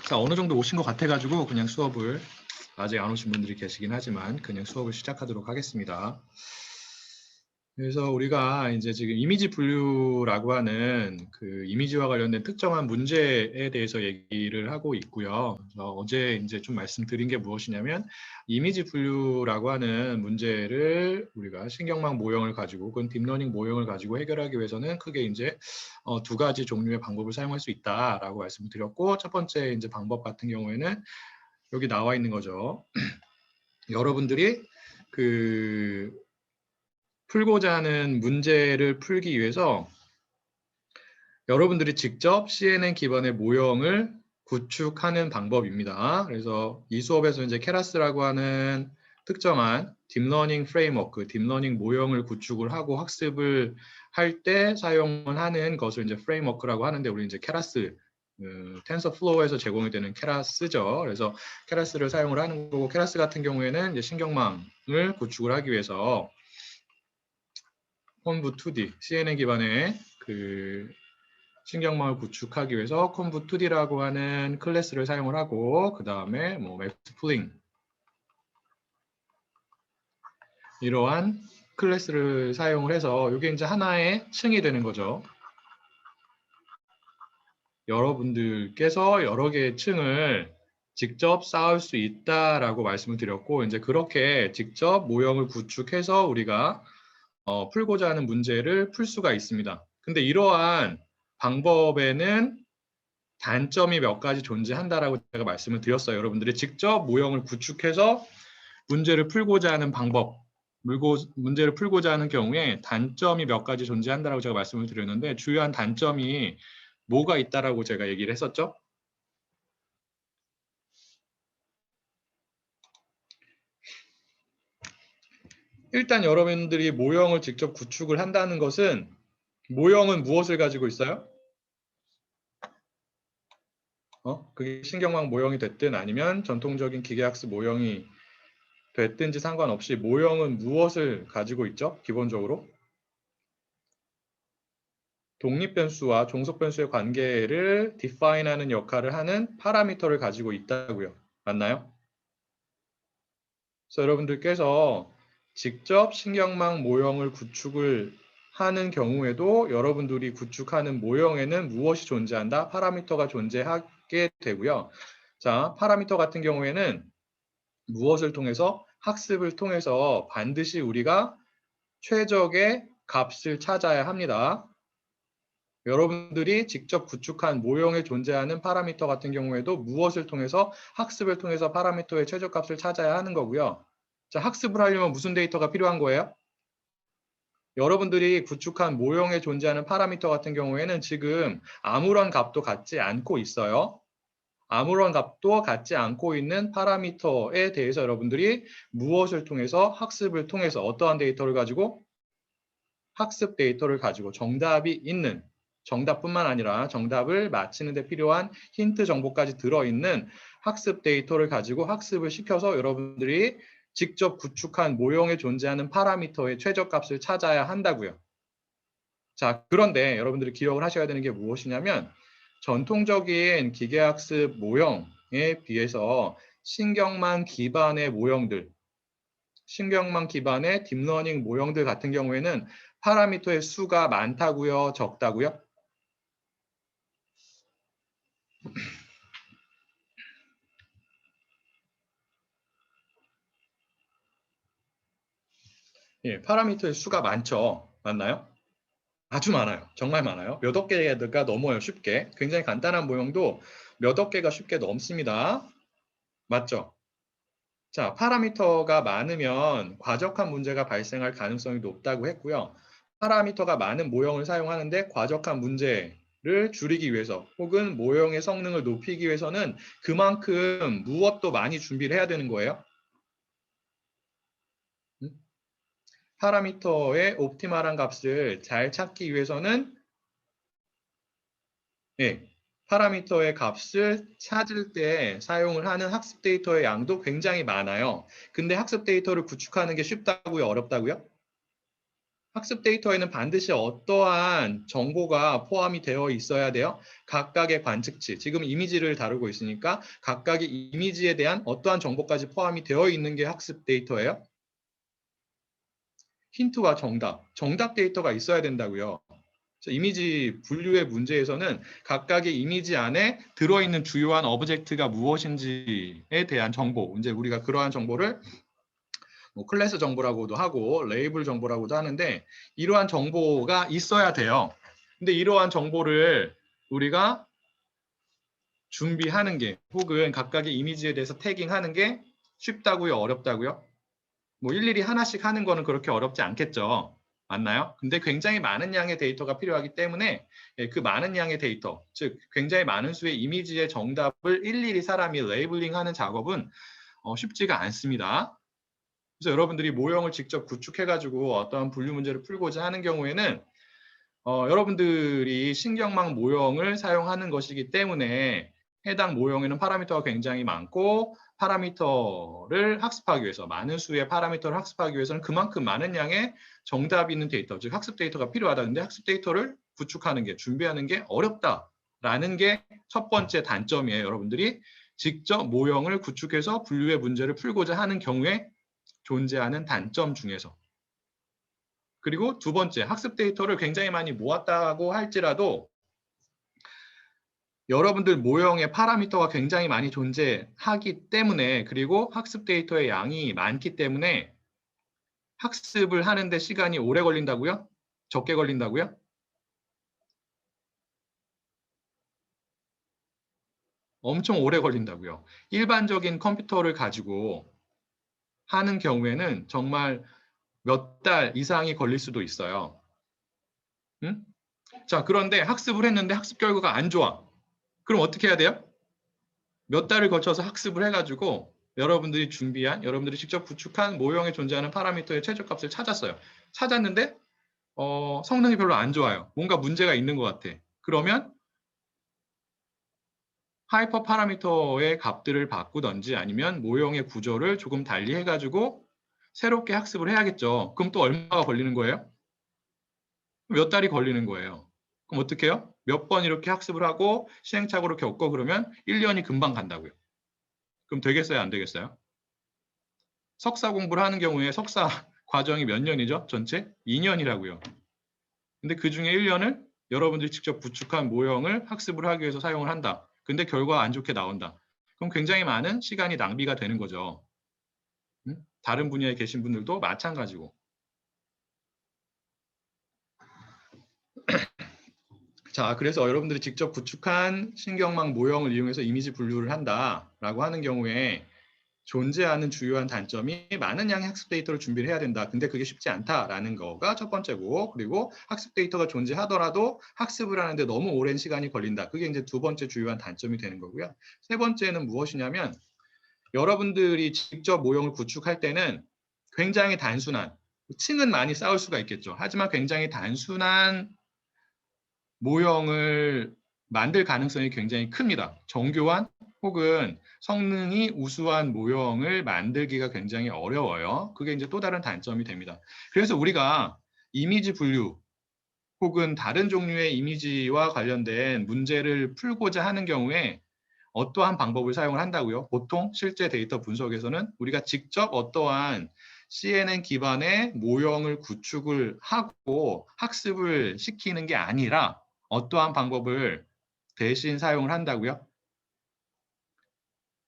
자, 어느 정도 오신 것 같아가지고 그냥 수업을, 아직 안 오신 분들이 계시긴 하지만 그냥 수업을 시작하도록 하겠습니다. 그래서 우리가 이제 지금 이미지 분류라고 하는 그 이미지와 관련된 특정한 문제에 대해서 얘기를 하고 있고요. 어제 이제 좀 말씀드린 게 무엇이냐면, 이미지 분류라고 하는 문제를 우리가 신경망 모형을 가지고 혹은 딥러닝 모형을 가지고 해결하기 위해서는 크게 이제 두 가지 종류의 방법을 사용할 수 있다라고 말씀을 드렸고, 첫 번째 이제 방법 같은 경우에는 여기 나와 있는 거죠. 여러분들이 풀고자 하는 문제를 풀기 위해서 여러분들이 직접 CNN 기반의 모형을 구축하는 방법입니다. 그래서 이 수업에서 이제 케라스라고 하는 특정한 딥러닝 프레임워크, 딥러닝 모형을 구축을 하고 학습을 할 때 사용을 하는 것을 이제 프레임워크라고 하는데, 우리 이제 케라스, 텐서플로우에서 제공이 되는 케라스죠. 그래서 케라스를 사용을 하는 거고, 케라스 같은 경우에는 이제 신경망을 구축을 하기 위해서 콘브 2D, CNN 기반의 신경망을 구축하기 위해서 콘브 2D라고 하는 클래스를 사용을 하고, 그 다음에 맥스플링, 이러한 클래스를 사용을 해서 이게 이제 하나의 층이 되는 거죠. 여러분들께서 여러 개의 층을 직접 쌓을 수 있다라고 말씀을 드렸고, 이제 그렇게 직접 모형을 구축해서 우리가 풀고자 하는 문제를 풀 수가 있습니다. 근데 이러한 방법에는 단점이 몇 가지 존재한다라고 제가 말씀을 드렸어요. 여러분들이 직접 모형을 구축해서 문제를 풀고자 하는 방법, 문제를 풀고자 하는 경우에 단점이 몇 가지 존재한다라고 제가 말씀을 드렸는데, 주요한 단점이 뭐가 있다라고 제가 얘기를 했었죠? 일단 여러분들이 모형을 직접 구축을 한다는 것은, 모형은 무엇을 가지고 있어요? 그게 신경망 모형이 됐든 아니면 전통적인 기계학습 모형이 됐든지 상관없이 모형은 무엇을 가지고 있죠? 기본적으로 독립변수와 종속변수의 관계를 디파인하는 역할을 하는 파라미터를 가지고 있다고요. 맞나요? 그래서 여러분들께서 직접 신경망 모형을 구축을 하는 경우에도 여러분들이 구축하는 모형에는 무엇이 존재한다? 파라미터가 존재하게 되고요. 자, 파라미터 같은 경우에는 무엇을 통해서? 학습을 통해서 반드시 우리가 최적의 값을 찾아야 합니다. 여러분들이 직접 구축한 모형에 존재하는 파라미터 같은 경우에도 무엇을 통해서? 학습을 통해서 파라미터의 최저값을 찾아야 하는 거고요. 자, 학습을 하려면 무슨 데이터가 필요한 거예요? 여러분들이 구축한 모형에 존재하는 파라미터 같은 경우에는 지금 아무런 값도 갖지 않고 있어요. 아무런 값도 갖지 않고 있는 파라미터에 대해서 여러분들이 무엇을 통해서? 학습을 통해서 어떠한 데이터를 가지고? 학습 데이터를 가지고 정답이 있는, 정답뿐만 아니라 정답을 맞히는 데 필요한 힌트 정보까지 들어있는 학습 데이터를 가지고 학습을 시켜서 여러분들이 직접 구축한 모형에 존재하는 파라미터의 최저값을 찾아야 한다고요. 자, 그런데 여러분들이 기억을 하셔야 되는 게 무엇이냐면, 전통적인 기계학습 모형에 비해서 신경망 기반의 모형들, 신경망 기반의 딥러닝 모형들 같은 경우에는 파라미터의 수가 많다고요, 적다고요? 예, 파라미터의 수가 많죠. 맞나요? 아주 많아요. 정말 많아요. 몇억 개가 넘어요, 쉽게. 굉장히 간단한 모형도 몇억 개가 쉽게 넘습니다. 맞죠? 자, 파라미터가 많으면 과적한 문제가 발생할 가능성이 높다고 했고요. 파라미터가 많은 모형을 사용하는데 과적한 문제를 줄이기 위해서 혹은 모형의 성능을 높이기 위해서는 그만큼 무엇도 많이 준비를 해야 되는 거예요. 파라미터의 옵티멀한 값을 잘 찾기 위해서는, 예, 파라미터의 값을 찾을 때 사용을 하는 학습 데이터의 양도 굉장히 많아요. 근데 학습 데이터를 구축하는 게 쉽다고요, 어렵다고요? 학습 데이터에는 반드시 어떠한 정보가 포함이 되어 있어야 돼요? 각각의 관측치, 지금 이미지를 다루고 있으니까 각각의 이미지에 대한 어떠한 정보까지 포함이 되어 있는 게 학습 데이터예요? 힌트와 정답 데이터가 있어야 된다고요. 이미지 분류의 문제에서는 각각의 이미지 안에 들어있는 주요한 오브젝트가 무엇인지에 대한 정보, 이제 우리가 그러한 정보를 뭐 클래스 정보라고도 하고 레이블 정보라고도 하는데 이러한 정보가 있어야 돼요. 근데 이러한 정보를 우리가 준비하는 게 혹은 각각의 이미지에 대해서 태깅하는 게 쉽다고요? 어렵다고요? 뭐 일일이 하나씩 하는 거는 그렇게 어렵지 않겠죠. 맞나요? 근데 굉장히 많은 양의 데이터가 필요하기 때문에 그 많은 양의 데이터, 즉 굉장히 많은 수의 이미지의 정답을 일일이 사람이 레이블링하는 작업은 쉽지가 않습니다. 그래서 여러분들이 모형을 직접 구축해가지고 어떤 분류 문제를 풀고자 하는 경우에는 여러분들이 신경망 모형을 사용하는 것이기 때문에 해당 모형에는 파라미터가 굉장히 많고 파라미터를 학습하기 위해서 많은 수의 파라미터를 학습하기 위해서는 그만큼 많은 양의 정답이 있는 데이터, 즉 학습 데이터가 필요하다. 근데 학습 데이터를 구축하는 게, 준비하는 게 어렵다라는 게 첫 번째 단점이에요. 여러분들이 직접 모형을 구축해서 분류의 문제를 풀고자 하는 경우에 존재하는 단점 중에서. 그리고 두 번째, 학습 데이터를 굉장히 많이 모았다고 할지라도 여러분들 모형의 파라미터가 굉장히 많이 존재하기 때문에, 그리고 학습 데이터의 양이 많기 때문에 학습을 하는데 시간이 오래 걸린다고요? 적게 걸린다고요? 엄청 오래 걸린다고요. 일반적인 컴퓨터를 가지고 하는 경우에는 정말 몇 달 이상이 걸릴 수도 있어요. 응? 자, 그런데 학습을 했는데 학습 결과가 안 좋아. 그럼 어떻게 해야 돼요? 몇 달을 거쳐서 학습을 해가지고 여러분들이 준비한, 여러분들이 직접 구축한 모형에 존재하는 파라미터의 최저값을 찾았어요. 찾았는데 성능이 별로 안 좋아요. 뭔가 문제가 있는 것 같아. 그러면 하이퍼 파라미터의 값들을 바꾸던지 아니면 모형의 구조를 조금 달리 해가지고 새롭게 학습을 해야겠죠. 그럼 또 얼마가 걸리는 거예요? 몇 달이 걸리는 거예요. 그럼 어떻게 해요? 몇 번 이렇게 학습을 하고 시행착오를 겪고 그러면 1년이 금방 간다고요. 그럼 되겠어요? 안 되겠어요? 석사 공부를 하는 경우에 석사 과정이 몇 년이죠? 전체? 2년이라고요. 근데 그 중에 1년을 여러분들이 직접 구축한 모형을 학습을 하기 위해서 사용을 한다. 근데 결과가 안 좋게 나온다. 그럼 굉장히 많은 시간이 낭비가 되는 거죠. 다른 분야에 계신 분들도 마찬가지고. 자, 그래서 여러분들이 직접 구축한 신경망 모형을 이용해서 이미지 분류를 한다라고 하는 경우에 존재하는 주요한 단점이 많은 양의 학습 데이터를 준비를 해야 된다. 근데 그게 쉽지 않다라는 거가 첫 번째고, 그리고 학습 데이터가 존재하더라도 학습을 하는데 너무 오랜 시간이 걸린다. 그게 이제 두 번째 주요한 단점이 되는 거고요. 세 번째는 무엇이냐면 여러분들이 직접 모형을 구축할 때는 굉장히 단순한, 층은 많이 쌓을 수가 있겠죠. 하지만 굉장히 단순한 모형을 만들 가능성이 굉장히 큽니다. 정교한 혹은 성능이 우수한 모형을 만들기가 굉장히 어려워요. 그게 이제 또 다른 단점이 됩니다. 그래서 우리가 이미지 분류 혹은 다른 종류의 이미지와 관련된 문제를 풀고자 하는 경우에 어떠한 방법을 사용을 한다고요? 보통 실제 데이터 분석에서는 우리가 직접 어떠한 CNN 기반의 모형을 구축을 하고 학습을 시키는 게 아니라 어떠한 방법을 대신 사용을 한다고요?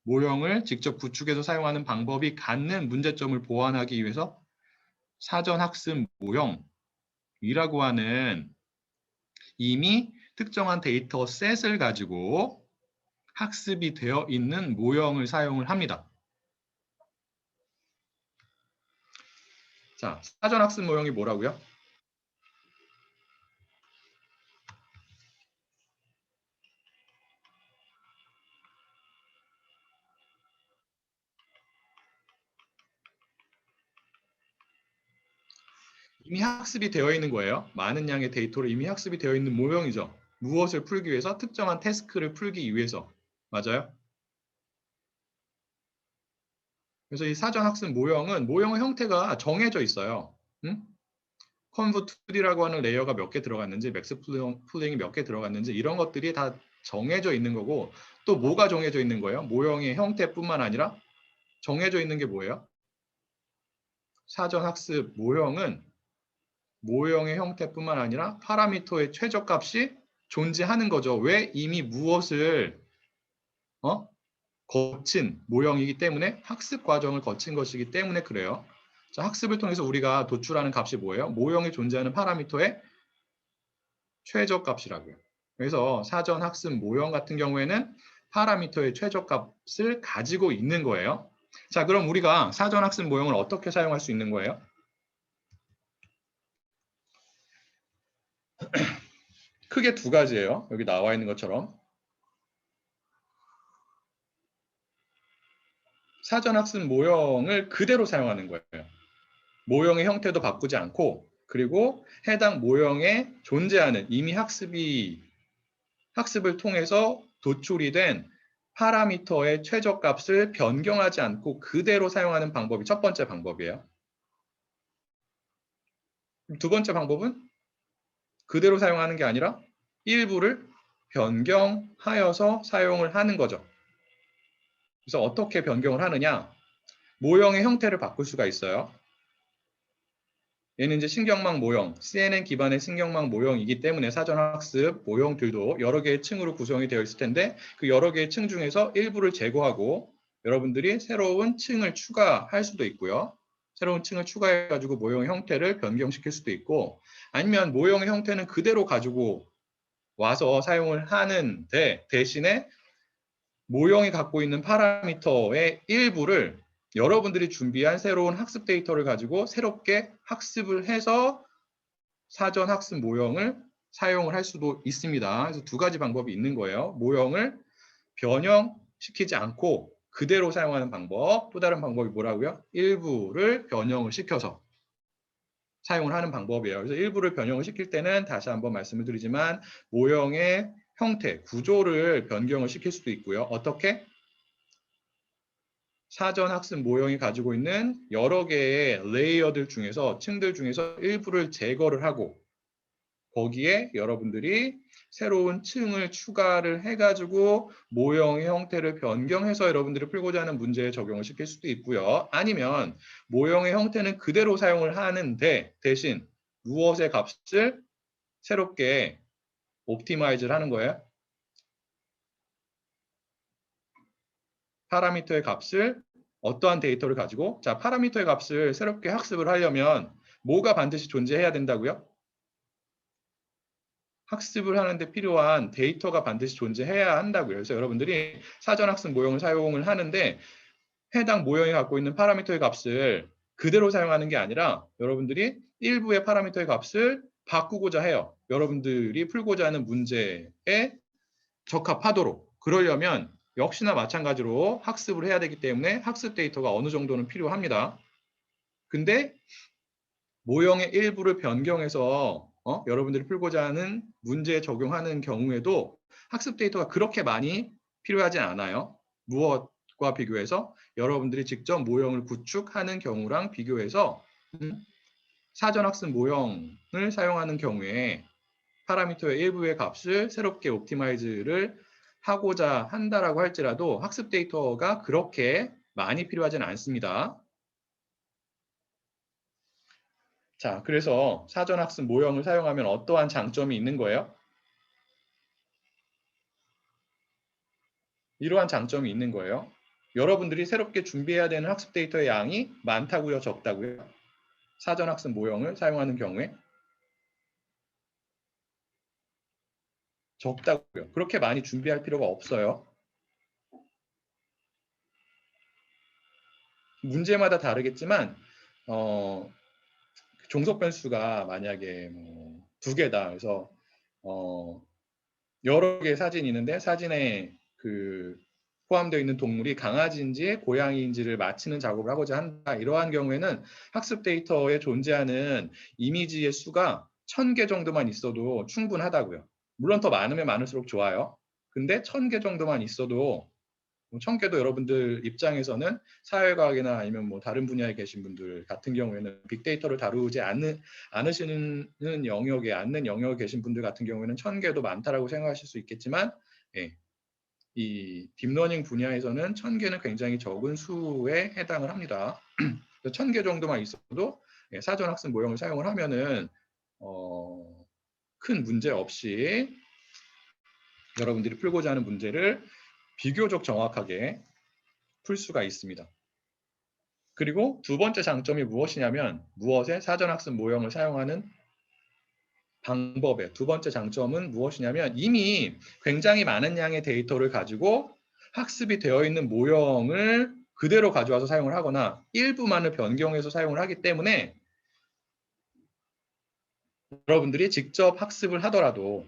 모형을 직접 구축해서 사용하는 방법이 갖는 문제점을 보완하기 위해서 사전학습 모형이라고 하는 이미 특정한 데이터 셋을 가지고 학습이 되어 있는 모형을 사용을 합니다. 자, 사전학습 모형이 뭐라고요? 이미 학습이 되어 있는 거예요. 많은 양의 데이터로 이미 학습이 되어 있는 모형이죠. 무엇을 풀기 위해서? 특정한 태스크를 풀기 위해서. 맞아요? 그래서 이 사전학습 모형은 모형의 형태가 정해져 있어요. 응? 컨브 2D라고 하는 레이어가 몇 개 들어갔는지, 맥스 플링이 몇 개 들어갔는지 이런 것들이 다 정해져 있는 거고, 또 뭐가 정해져 있는 거예요? 모형의 형태뿐만 아니라 정해져 있는 게 뭐예요? 사전 학습 모형은 모형의 형태뿐만 아니라 파라미터의 최저값이 존재하는 거죠. 왜? 이미 무엇을 거친 모형이기 때문에, 학습 과정을 거친 것이기 때문에 그래요. 자, 학습을 통해서 우리가 도출하는 값이 뭐예요? 모형에 존재하는 파라미터의 최저값이라고요. 그래서 사전 학습 모형 같은 경우에는 파라미터의 최저값을 가지고 있는 거예요. 자, 그럼 우리가 사전 학습 모형을 어떻게 사용할 수 있는 거예요? 크게 두 가지예요. 여기 나와 있는 것처럼. 사전 학습 모형을 그대로 사용하는 거예요. 모형의 형태도 바꾸지 않고, 그리고 해당 모형에 존재하는 이미 학습을 통해서 도출이 된 파라미터의 최저값을 변경하지 않고 그대로 사용하는 방법이 첫 번째 방법이에요. 두 번째 방법은 그대로 사용하는 게 아니라 일부를 변경하여서 사용을 하는 거죠. 그래서 어떻게 변경을 하느냐? 모형의 형태를 바꿀 수가 있어요. 얘는 이제 신경망 모형, CNN 기반의 신경망 모형이기 때문에 사전학습 모형들도 여러 개의 층으로 구성이 되어 있을 텐데, 그 여러 개의 층 중에서 일부를 제거하고 여러분들이 새로운 층을 추가할 수도 있고요. 새로운 층을 추가해가지고 모형의 형태를 변경시킬 수도 있고, 아니면 모형의 형태는 그대로 가지고 와서 사용을 하는데, 대신에 모형이 갖고 있는 파라미터의 일부를 여러분들이 준비한 새로운 학습 데이터를 가지고 새롭게 학습을 해서 사전 학습 모형을 사용을 할 수도 있습니다. 그래서 두 가지 방법이 있는 거예요. 모형을 변형시키지 않고 그대로 사용하는 방법, 또 다른 방법이 뭐라고요? 일부를 변형을 시켜서 사용을 하는 방법이에요. 그래서 일부를 변형을 시킬 때는 다시 한번 말씀을 드리지만 모형의 형태, 구조를 변경을 시킬 수도 있고요. 어떻게? 사전 학습 모형이 가지고 있는 여러 개의 레이어들 중에서, 층들 중에서 일부를 제거를 하고 거기에 여러분들이 새로운 층을 추가를 해가지고 모형의 형태를 변경해서 여러분들이 풀고자 하는 문제에 적용을 시킬 수도 있고요. 아니면 모형의 형태는 그대로 사용을 하는데 대신 무엇의 값을 새롭게 옵티마이즈를 하는 거예요. 파라미터의 값을, 어떠한 데이터를 가지고, 자, 파라미터의 값을 새롭게 학습을 하려면 뭐가 반드시 존재해야 된다고요? 학습을 하는데 필요한 데이터가 반드시 존재해야 한다고요. 그래서 여러분들이 사전학습 모형을 사용을 하는데 해당 모형이 갖고 있는 파라미터의 값을 그대로 사용하는 게 아니라 여러분들이 일부의 파라미터의 값을 바꾸고자 해요. 여러분들이 풀고자 하는 문제에 적합하도록. 그러려면 역시나 마찬가지로 학습을 해야 되기 때문에 학습 데이터가 어느 정도는 필요합니다. 근데 모형의 일부를 변경해서 여러분들이 풀고자 하는 문제에 적용하는 경우에도 학습 데이터가 그렇게 많이 필요하지 않아요. 무엇과 비교해서? 여러분들이 직접 모형을 구축하는 경우랑 비교해서 사전학습 모형을 사용하는 경우에 파라미터의 일부의 값을 새롭게 옵티마이즈를 하고자 한다라고 할지라도 학습 데이터가 그렇게 많이 필요하지는 않습니다. 자, 그래서 사전학습 모형을 사용하면 어떠한 장점이 있는 거예요? 이러한 장점이 있는 거예요. 여러분들이 새롭게 준비해야 되는 학습 데이터의 양이 많다고요, 적다고요? 사전학습 모형을 사용하는 경우에 적다고요. 그렇게 많이 준비할 필요가 없어요. 문제마다 다르겠지만 종속 변수가 만약에 뭐 2개다. 그래서 여러 개의 사진이 있는데 사진에 포함되어 있는 동물이 강아지인지 고양이인지를 맞히는 작업을 하고자 한다. 이러한 경우에는 학습 데이터에 존재하는 이미지의 수가 1000개 정도만 있어도 충분하다고요. 물론 더 많으면 많을수록 좋아요. 근데 1000개 정도만 있어도 청계도 여러분들 입장에서는 사회과학이나 아니면 뭐 다른 분야에 계신 분들 같은 경우에는 빅데이터를 다루지 않는 영역에 계신 분들 같은 경우에는 천개도 많다라고 생각하실 수 있겠지만, 예, 이 딥러닝 분야에서는 1000개는 굉장히 적은 수에 해당을 합니다. 1000개 정도만 있어도 사전학습 모형을 사용을 하면은 큰 문제 없이 여러분들이 풀고자 하는 문제를 비교적 정확하게 풀 수가 있습니다. 그리고 두 번째 장점이 무엇이냐면 무엇에 사전학습 모형을 사용하는 방법의 두 번째 장점은 무엇이냐면 이미 굉장히 많은 양의 데이터를 가지고 학습이 되어 있는 모형을 그대로 가져와서 사용을 하거나 일부만을 변경해서 사용을 하기 때문에 여러분들이 직접 학습을 하더라도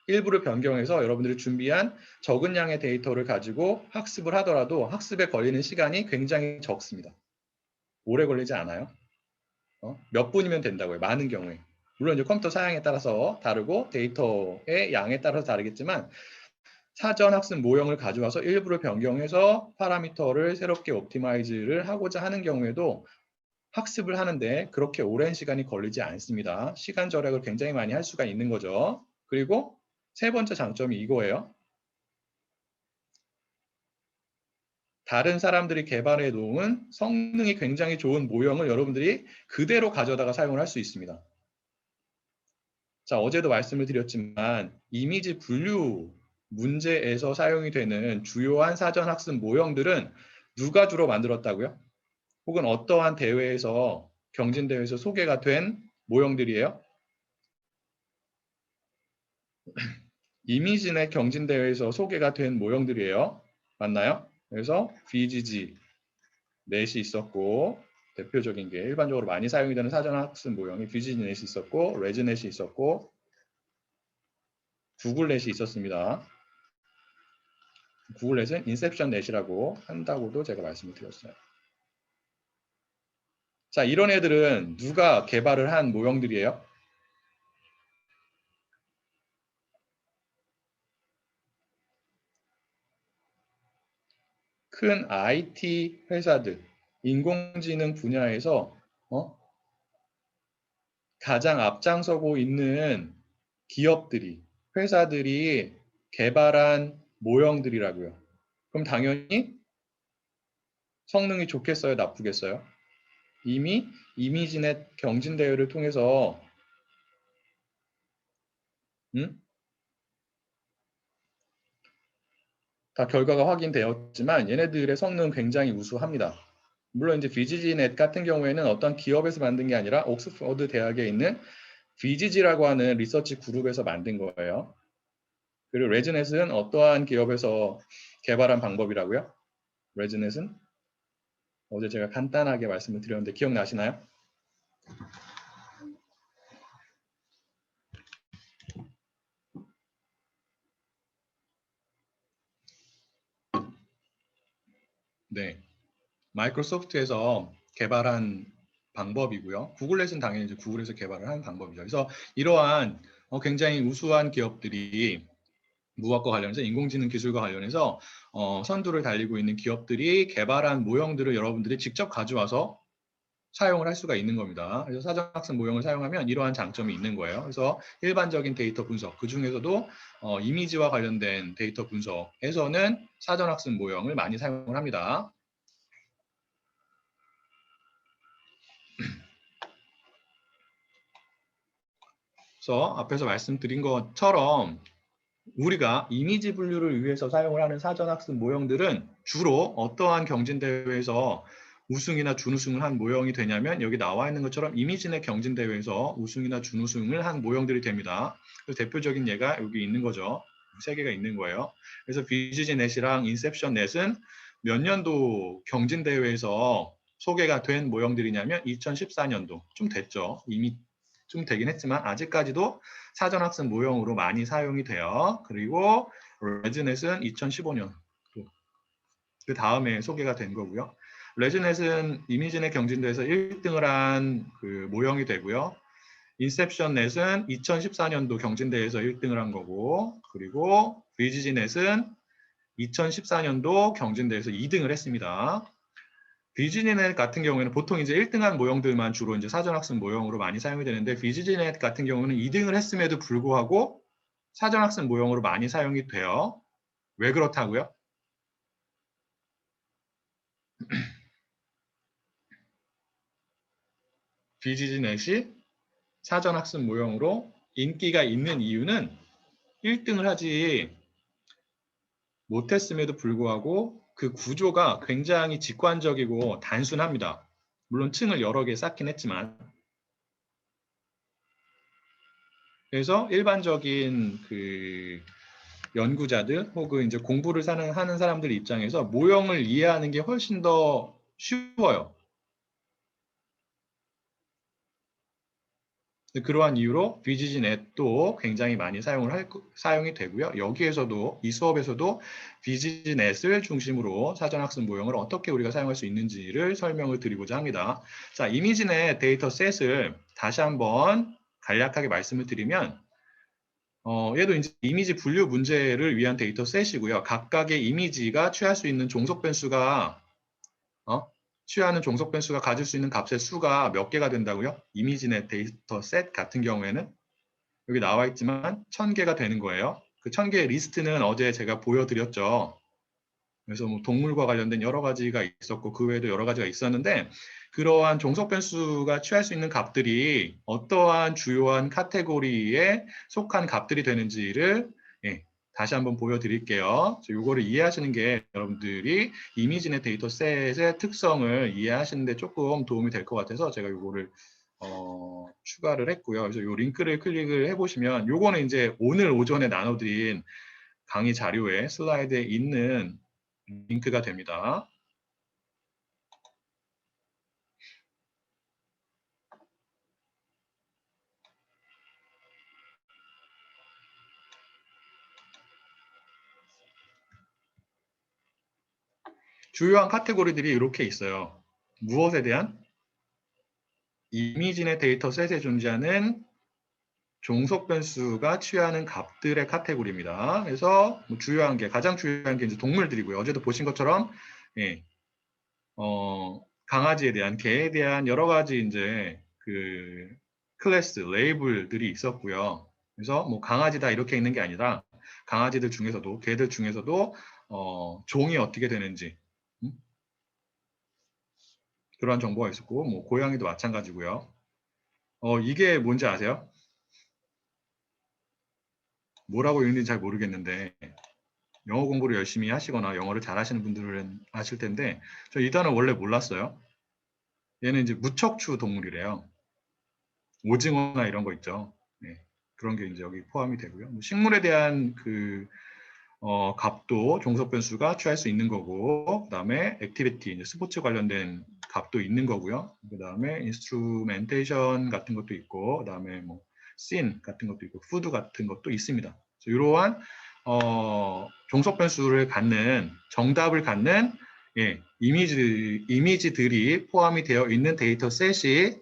일부를 변경해서 여러분들이 준비한 적은 양의 데이터를 가지고 학습을 하더라도 학습에 걸리는 시간이 굉장히 적습니다. 오래 걸리지 않아요. 몇 분이면 된다고요. 많은 경우에. 물론 이제 컴퓨터 사양에 따라서 다르고 데이터의 양에 따라서 다르겠지만 사전 학습 모형을 가져와서 일부를 변경해서 파라미터를 새롭게 옵티마이즈를 하고자 하는 경우에도 학습을 하는데 그렇게 오랜 시간이 걸리지 않습니다. 시간 절약을 굉장히 많이 할 수가 있는 거죠. 그리고 세 번째 장점이 이거예요. 다른 사람들이 개발해 놓은 성능이 굉장히 좋은 모형을 여러분들이 그대로 가져다가 사용을 할 수 있습니다. 자, 어제도 말씀을 드렸지만 이미지 분류 문제에서 사용이 되는 주요한 사전 학습 모형들은 누가 주로 만들었다고요? 혹은 어떠한 대회에서 경진대회에서 소개가 된 모형들이에요? 이미지넷 경진대회에서 소개가 된 모형들이에요. 맞나요? 그래서 VGG 넷이 있었고 대표적인 게 일반적으로 많이 사용이 되는 사전학습 모형이 VGG넷이 있었고 레즈넷이 있었고 구글넷이 있었습니다. 구글넷은 인셉션넷이라고 한다고도 제가 말씀을 드렸어요. 자, 이런 애들은 누가 개발을 한 모형들이에요? 큰 IT 회사들, 인공지능 분야에서 가장 앞장서고 있는 기업들이, 회사들이 개발한 모형들이라고요. 그럼 당연히 성능이 좋겠어요? 나쁘겠어요? 이미 이미지넷 경진대회를 통해서 다 결과가 확인되었지만 얘네들의 성능은 굉장히 우수합니다. 물론 이제 VGG넷 같은 경우에는 어떤 기업에서 만든 게 아니라 옥스퍼드 대학에 있는 VGG라고 하는 리서치 그룹에서 만든 거예요. 그리고 레즈넷은 어떠한 기업에서 개발한 방법이라고요? 레즈넷은 어제 제가 간단하게 말씀을 드렸는데 기억나시나요? 네, 마이크로소프트에서 개발한 방법이고요. 구글넷은 당연히 이제 구글에서 개발을 한 방법이죠. 그래서 이러한 굉장히 우수한 기업들이 무학과 관련해서 인공지능 기술과 관련해서 선두를 달리고 있는 기업들이 개발한 모형들을 여러분들이 직접 가져와서 사용을 할 수가 있는 겁니다. 그래서 사전학습 모형을 사용하면 이러한 장점이 있는 거예요. 그래서 일반적인 데이터 분석, 그 중에서도 이미지와 관련된 데이터 분석에서는 사전학습 모형을 많이 사용을 합니다. 그래서 앞에서 말씀드린 것처럼 우리가 이미지 분류를 위해서 사용을 하는 사전학습 모형들은 주로 어떠한 경진대회에서 우승이나 준우승을 한 모형이 되냐면 여기 나와 있는 것처럼 이미지넷 경진대회에서 우승이나 준우승을 한 모형들이 됩니다. 그래서 대표적인 예가 여기 있는 거죠. 세 개가 있는 거예요. 그래서 VGG넷이랑 인셉션넷은 몇 년도 경진대회에서 소개가 된 모형들이냐면 2014년도 좀 됐죠. 이미 좀 되긴 했지만 아직까지도 사전학습 모형으로 많이 사용이 돼요. 그리고 레즈넷은 2015년 그 다음에 소개가 된 거고요. 레즈넷은 이미지넷 경진대에서 1등을 한 그 모형이 되고요. 인셉션넷은 2014년도 경진대에서 1등을 한 거고, 그리고 VGG넷은 2014년도 경진대회에서 2등을 했습니다. VGGNet 같은 경우에는 보통 이제 1등한 모형들만 주로 이제 사전학습 모형으로 많이 사용이 되는데 VGGNet 같은 경우는 2등을 했음에도 불구하고 사전학습 모형으로 많이 사용이 돼요. 왜 그렇다고요? VGGNet이 사전학습 모형으로 인기가 있는 이유는 1등을 하지 못했음에도 불구하고 그 구조가 굉장히 직관적이고 단순합니다. 물론 층을 여러 개 쌓긴 했지만. 그래서 일반적인 그 연구자들 혹은 이제 공부를 하는 사람들 입장에서 모형을 이해하는 게 훨씬 더 쉬워요. 그러한 이유로 VGGNet도 굉장히 많이 사용이 되고요. 여기에서도 이 수업에서도 VGGNet을 중심으로 사전학습 모형을 어떻게 우리가 사용할 수 있는지를 설명을 드리고자 합니다. 자, 이미지넷 데이터셋을 다시 한번 간략하게 말씀을 드리면 얘도 이제 이미지 분류 문제를 위한 데이터셋이고요. 각각의 이미지가 취할 수 있는 종속 변수가 취하는 종속 변수가 가질 수 있는 값의 수가 몇 개가 된다고요? 이미지넷 데이터셋 같은 경우에는 여기 나와 있지만 1000개가 되는 거예요. 그 1000개의 리스트는 어제 제가 보여드렸죠. 그래서 뭐 동물과 관련된 여러 가지가 있었고 그 외에도 여러 가지가 있었는데 그러한 종속 변수가 취할 수 있는 값들이 어떠한 주요한 카테고리에 속한 값들이 되는지를 다시 한번 보여드릴게요. 이거를 이해하시는 게 여러분들이 이미지넷 데이터셋의 특성을 이해하시는 데 조금 도움이 될 것 같아서 제가 이거를 추가를 했고요. 그래서 이 링크를 클릭을 해보시면 요거는 이제 오늘 오전에 나눠드린 강의 자료에 슬라이드에 있는 링크가 됩니다. 주요한 카테고리들이 이렇게 있어요. 무엇에 대한? 이미지넷 데이터셋에 존재하는 종속 변수가 취하는 값들의 카테고리입니다. 그래서 주요한 게 가장 주요한 게 이제 동물들이고요. 어제도 보신 것처럼 강아지에 대한 개에 대한 여러 가지 이제 그 클래스 레이블들이 있었고요. 그래서 뭐 강아지다 이렇게 있는 게 아니라 강아지들 중에서도 개들 중에서도 종이 어떻게 되는지 그런 정보가 있었고 뭐 고양이도 마찬가지고요. 이게 뭔지 아세요? 뭐라고 읽는지 잘 모르겠는데 영어 공부를 열심히 하시거나 영어를 잘하시는 분들은 아실 텐데 저 이 단어 원래 몰랐어요. 얘는 이제 무척추 동물이래요. 오징어나 이런 거 있죠. 네, 그런 게 이제 여기 포함이 되고요. 뭐 식물에 대한 그 값도 종속 변수가 취할 수 있는 거고, 그다음에 액티비티, 이제 스포츠 관련된 값도 있는 거고요. 그다음에 인스트루멘테이션 같은 것도 있고, 그다음에 뭐 씬 같은 것도 있고, 푸드 같은 것도 있습니다. 이러한 종속 변수를 갖는 정답을 갖는 이미지들이 포함이 되어 있는 데이터셋이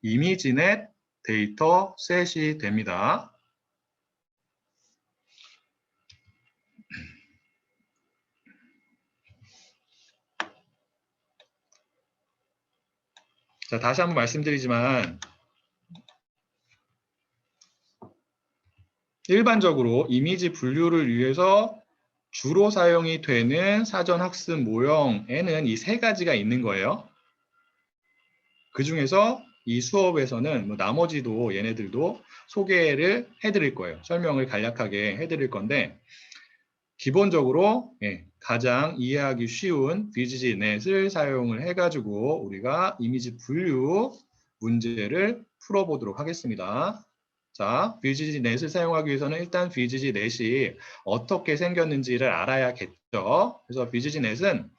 이미지넷 데이터셋이 됩니다. 자, 다시 한번 말씀드리지만 일반적으로 이미지 분류를 위해서 주로 사용이 되는 사전학습 모형에는 이 세 가지가 있는 거예요. 그 중에서 이 수업에서는 뭐 나머지도 얘네들도 소개를 해드릴 거예요. 설명을 간략하게 해드릴 건데 기본적으로 가장 이해하기 쉬운 VGGNet을 사용을 해가지고 우리가 이미지 분류 문제를 풀어보도록 하겠습니다. 자, VGGNet을 사용하기 위해서는 일단 VGGNet이 어떻게 생겼는지를 알아야겠죠. 그래서 VGGNet은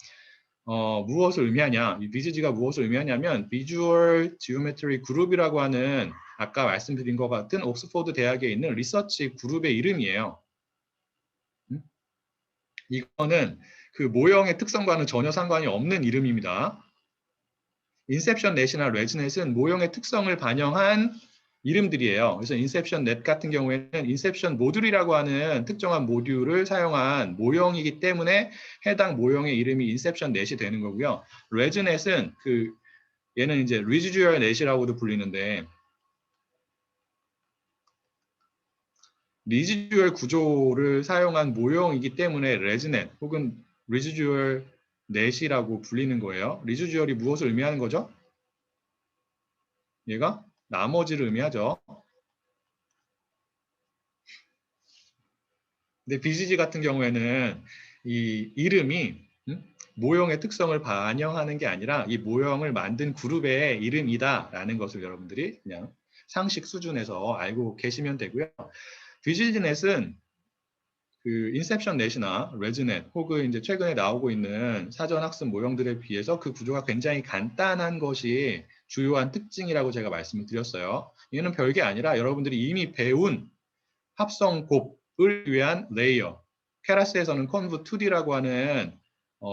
무엇을 의미하냐? 이 VGG가 무엇을 의미하냐면 Visual Geometry Group이라고 하는 아까 말씀드린 것 같은 옥스포드 대학에 있는 리서치 그룹의 이름이에요. 이거는 그 모형의 특성과는 전혀 상관이 없는 이름입니다. 인셉션 넷이나 레즈넷은 모형의 특성을 반영한 이름들이에요. 그래서 인셉션 넷 같은 경우에는 인셉션 모듈이라고 하는 특정한 모듈을 사용한 모형이기 때문에 해당 모형의 이름이 인셉션 넷이 되는 거고요. 레즈넷은 얘는 이제 리지듀얼 넷이라고도 불리는데 리지듀얼 구조를 사용한 모형이기 때문에 레즈넷 혹은 리지듀얼 넷이라고 불리는 거예요. 리지듀얼이 무엇을 의미하는 거죠? 얘가 나머지를 의미하죠. 근데 BGG 같은 경우에는 이 이름이 모형의 특성을 반영하는 게 아니라 이 모형을 만든 그룹의 이름이다라는 것을 여러분들이 그냥 상식 수준에서 알고 계시면 되고요. BGG 넷은 인셉션 넷이나 레즈넷 혹은 이제 최근에 나오고 있는 사전 학습 모형들에 비해서 그 구조가 굉장히 간단한 것이 주요한 특징이라고 제가 말씀을 드렸어요. 얘는 별게 아니라 여러분들이 이미 배운 합성 곱을 위한 레이어, 케라스에서는 conv2d라고 하는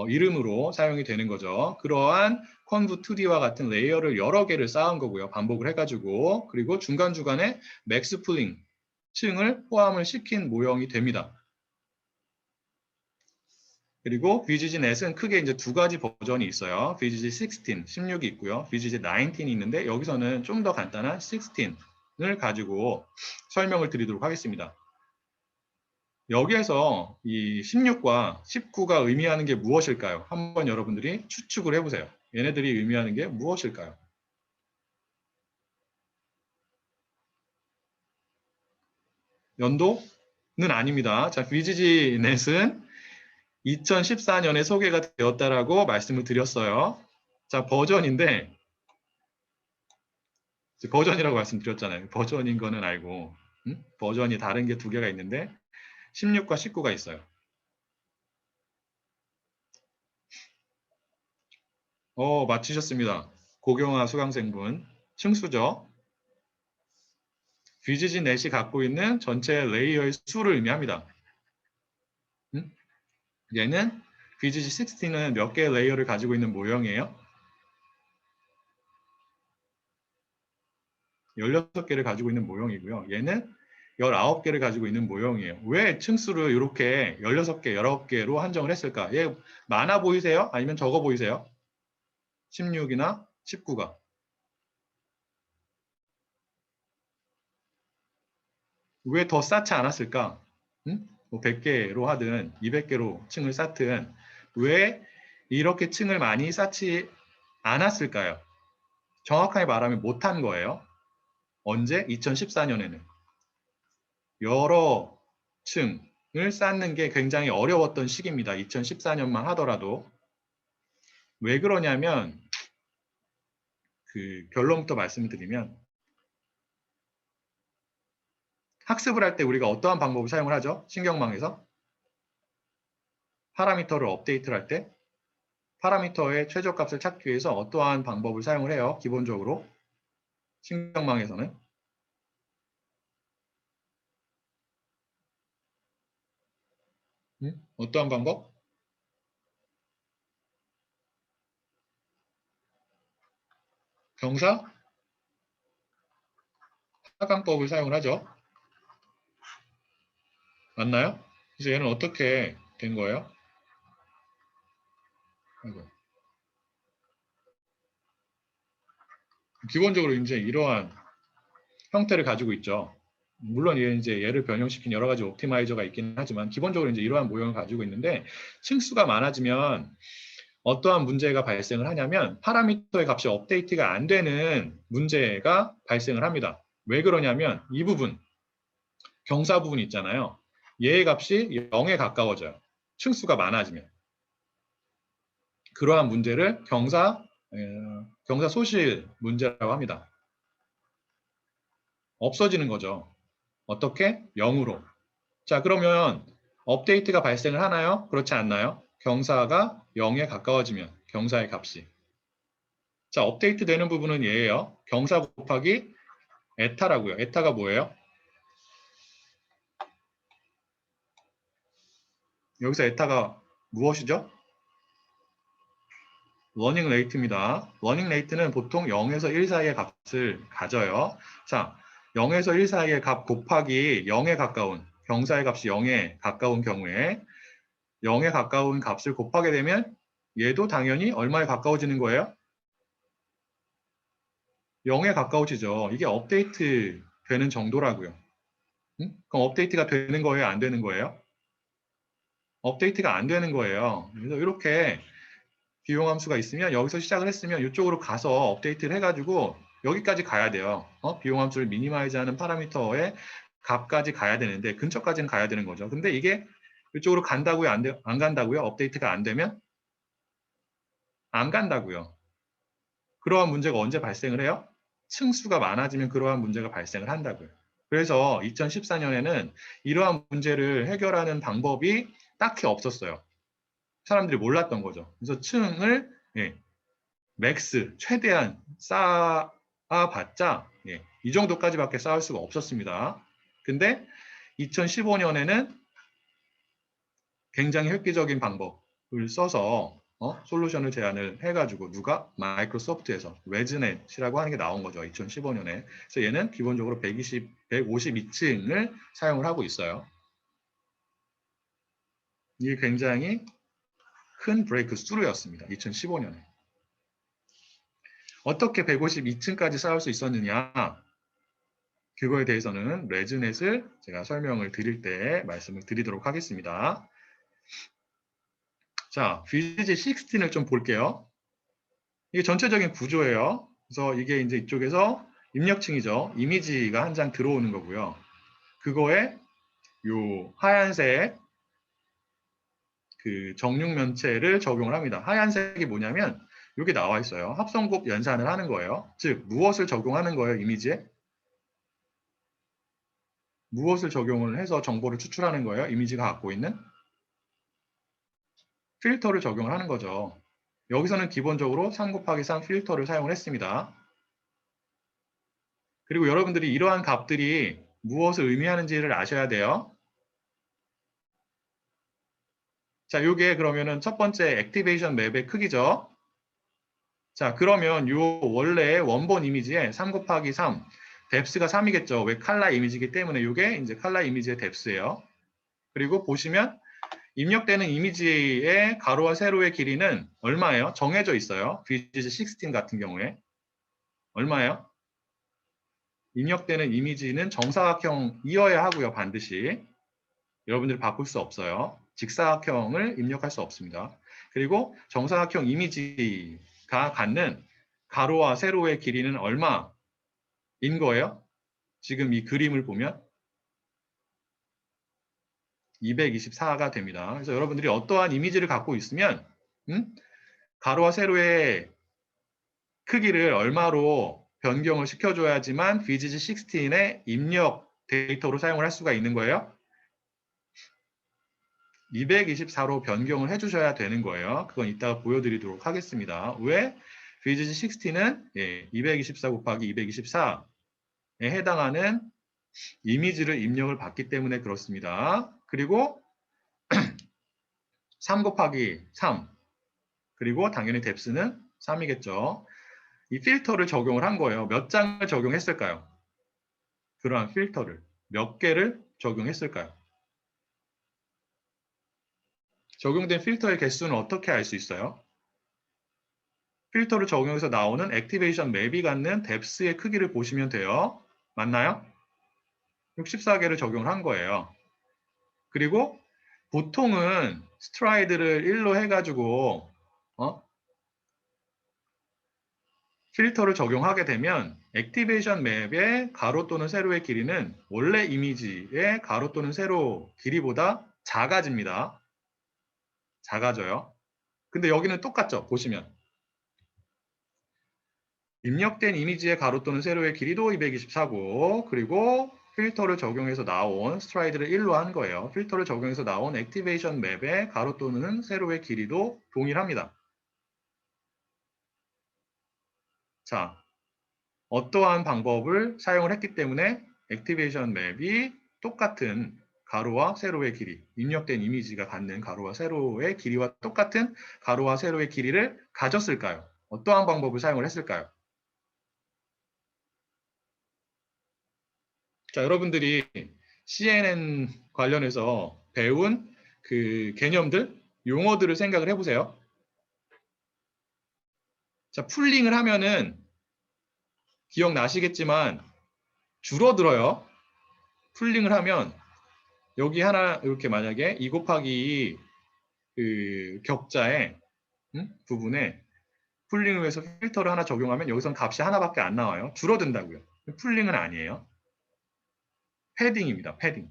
이름으로 사용이 되는 거죠. 그러한 conv2d와 같은 레이어를 여러 개를 쌓은 거고요. 반복을 해가지고 그리고 중간중간에 맥스플링 층을 포함을 시킨 모형이 됩니다. 그리고 VGG 넷은 크게 이제 두 가지 버전이 있어요. VGG 16, 16이 있고요. VGG 19이 있는데 여기서는 좀 더 간단한 16을 가지고 설명을 드리도록 하겠습니다. 여기에서 이 16과 19가 의미하는 게 무엇일까요? 한번 여러분들이 추측을 해보세요. 얘네들이 의미하는 게 무엇일까요? 연도는 아닙니다. 자, VGG 넷은 2014년에 소개가 되었다라고 말씀을 드렸어요. 자, 버전인데 버전이라고 말씀드렸잖아요. 버전인 거는 알고 버전이 다른 게 두 개가 있는데 16과 19가 있어요. 맞히셨습니다. 고경화 수강생분. 층수죠. VGG 넷이 갖고 있는 전체 레이어의 수를 의미합니다. 얘는 VGG 16은 몇 개의 레이어를 가지고 있는 모형이에요? 16개를 가지고 있는 모형이고요. 얘는 19개를 가지고 있는 모형이에요. 왜 층수를 이렇게 16개, 19개로 한정을 했을까? 얘 많아 보이세요? 아니면 적어 보이세요? 16이나 19가. 왜 더 쌓지 않았을까? 뭐 100개로 하든 200개로 층을 쌓든 왜 이렇게 층을 많이 쌓지 않았을까요? 정확하게 말하면 못한 거예요. 언제? 2014년에는. 여러 층을 쌓는 게 굉장히 어려웠던 시기입니다. 2014년만 하더라도. 왜 그러냐면 결론부터 말씀을 드리면 학습을 할 때 우리가 어떠한 방법을 사용을 하죠? 신경망에서 파라미터를 업데이트를 할 때 파라미터의 최저값을 찾기 위해서 어떠한 방법을 사용을 해요? 기본적으로 신경망에서는 어떠한 방법? 경사 하강법을 사용을 하죠. 맞나요? 그래서 얘는 어떻게 된 거예요? 아이고. 기본적으로 이제 이러한 형태를 가지고 있죠. 물론 이제 얘를 변형시킨 여러 가지 옵티마이저가 있긴 하지만 기본적으로 이제 이러한 모형을 가지고 있는데 층수가 많아지면 어떠한 문제가 발생을 하냐면 파라미터의 값이 업데이트가 안 되는 문제가 발생을 합니다. 왜 그러냐면 이 부분 경사 부분 있잖아요. 얘의 값이 0에 가까워져요. 층수가 많아지면. 그러한 문제를 경사 소실 문제라고 합니다. 없어지는 거죠. 어떻게? 0으로. 자, 그러면 업데이트가 발생을 하나요? 그렇지 않나요? 경사가 0에 가까워지면 경사의 값이. 자, 업데이트 되는 부분은 얘예요. 경사 곱하기 에타라고요. 에타가 뭐예요? 여기서 에타가 무엇이죠? 러닝 레이트입니다. 러닝 레이트는 보통 0에서 1 사이의 값을 가져요. 자, 0에서 1 사이의 값 곱하기 0에 가까운 경사의 값이 0에 가까운 경우에 0에 가까운 값을 곱하게 되면 얘도 당연히 얼마에 가까워지는 거예요? 0에 가까워지죠. 이게 업데이트 되는 정도라고요. 응? 그럼 업데이트가 되는 거예요? 안 되는 거예요? 업데이트가 안 되는 거예요. 그래서 이렇게 비용함수가 있으면 여기서 시작을 했으면 이쪽으로 가서 업데이트를 해가지고 여기까지 가야 돼요. 비용함수를 미니마이즈하는 파라미터의 값까지 가야 되는데 근처까지는 가야 되는 거죠. 근데 이게 이쪽으로 간다고요? 안 간다고요? 업데이트가 안 되면? 안 간다고요. 그러한 문제가 언제 발생을 해요? 층수가 많아지면 그러한 문제가 발생을 한다고요. 그래서 2014년에는 이러한 문제를 해결하는 방법이 딱히 없었어요. 사람들이 몰랐던 거죠. 그래서 층을 맥스, 최대한 쌓아봤자 이 정도까지밖에 쌓을 수가 없었습니다. 근데 2015년에는 굉장히 획기적인 방법을 써서 솔루션을 제안을 해가지고 누가? 마이크로소프트에서 레즈넷이라고 하는 게 나온 거죠. 2015년에. 그래서 얘는 기본적으로 152층을 사용을 하고 있어요. 이게 굉장히 큰 브레이크 스루였습니다. 2015년에. 어떻게 152층까지 쌓을 수 있었느냐? 그거에 대해서는 레즈넷을 제가 설명을 드릴 때 말씀을 드리도록 하겠습니다. 자, VGG 16을 좀 볼게요. 이게 전체적인 구조예요. 그래서 이게 이제 이쪽에서 입력층이죠. 이미지가 한 장 들어오는 거고요. 그거에 요 하얀색 그 정육면체를 적용을 합니다. 하얀색이 뭐냐면 여기 나와 있어요. 합성곱 연산을 하는 거예요. 즉 무엇을 적용하는 거예요? 이미지에? 무엇을 적용을 해서 정보를 추출하는 거예요? 이미지가 갖고 있는? 필터를 적용을 하는 거죠. 여기서는 기본적으로 3 곱하기 3 필터를 사용을 했습니다. 그리고 여러분들이 이러한 값들이 무엇을 의미하는지를 아셔야 돼요. 자, 이게 그러면은 첫 번째 액티베이션 맵의 크기죠. 자, 그러면 요 원래 원본 이미지에 3 곱하기 3, 뎁스가 3이겠죠. 왜 칼라 이미지이기 때문에 이게 이제 칼라 이미지의 뎁스예요. 그리고 보시면 입력되는 이미지의 가로와 세로의 길이는 얼마예요? 정해져 있어요. VGG 16 같은 경우에. 얼마예요? 입력되는 이미지는 정사각형이어야 하고요. 반드시. 여러분들이 바꿀 수 없어요. 직사각형을 입력할 수 없습니다. 그리고 정사각형 이미지가 갖는 가로와 세로의 길이는 얼마인 거예요? 지금 이 그림을 보면 224가 됩니다. 그래서 여러분들이 어떠한 이미지를 갖고 있으면 가로와 세로의 크기를 얼마로 변경을 시켜줘야지만 VGG 16의 입력 데이터로 사용을 할 수가 있는 거예요. 224로 변경을 해주셔야 되는 거예요. 그건 이따가 보여드리도록 하겠습니다. 왜? VGG 16은 224 곱하기 224에 해당하는 이미지를 입력을 받기 때문에 그렇습니다. 그리고 3 곱하기 3 그리고 당연히 뎁스는 3이겠죠. 이 필터를 적용을 한 거예요. 몇 장을 적용했을까요? 그러한 필터를 몇 개를 적용했을까요? 적용된 필터의 개수는 어떻게 알 수 있어요? 필터를 적용해서 나오는 액티베이션 맵이 갖는 뎁스의 크기를 보시면 돼요. 맞나요? 64개를 적용을 한 거예요. 그리고 보통은 스트라이드를 1로 해가지고 필터를 적용하게 되면 액티베이션 맵의 가로 또는 세로의 길이는 원래 이미지의 가로 또는 세로 길이보다 작아집니다. 작아져요. 근데 여기는 똑같죠. 보시면. 입력된 이미지의 가로 또는 세로의 길이도 224고 그리고 필터를 적용해서 나온 스트라이드를 1로 한 거예요. 필터를 적용해서 나온 액티베이션 맵의 가로 또는 세로의 길이도 동일합니다. 자, 어떠한 방법을 사용을 했기 때문에 액티베이션 맵이 똑같은 가로와 세로의 길이, 입력된 이미지가 갖는 가로와 세로의 길이와 똑같은 가로와 세로의 길이를 가졌을까요? 어떠한 방법을 사용을 했을까요? 자, 여러분들이 CNN 관련해서 배운 그 개념들, 용어들을 생각을 해보세요. 자, 풀링을 하면은 기억나시겠지만 줄어들어요. 풀링을 하면 여기 하나 이렇게 만약에 2 곱하기 2 그 격자의 부분에 풀링을 위해서 필터를 하나 적용하면 여기선 값이 하나밖에 안 나와요. 줄어든다고요. 풀링은 아니에요. 패딩입니다. 패딩.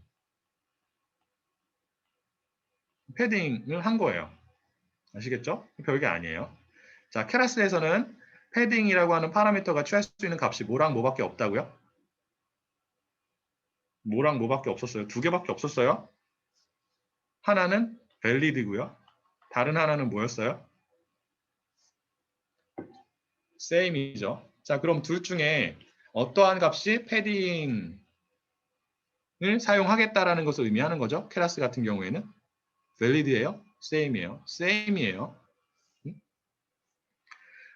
패딩을 한 거예요. 아시겠죠? 별게 아니에요. 자, 케라스에서는 패딩이라고 하는 파라미터가 취할 수 있는 값이 뭐랑 뭐밖에 없다고요? 뭐랑 뭐밖에 없었어요? 두 개밖에 없었어요. 하나는 밸리드고요. 다른 하나는 뭐였어요? same이죠. 자, 그럼 둘 중에 어떠한 값이 패딩을 사용하겠다라는 것을 의미하는 거죠. 케라스 같은 경우에는 valid예요, same이에요, same이에요.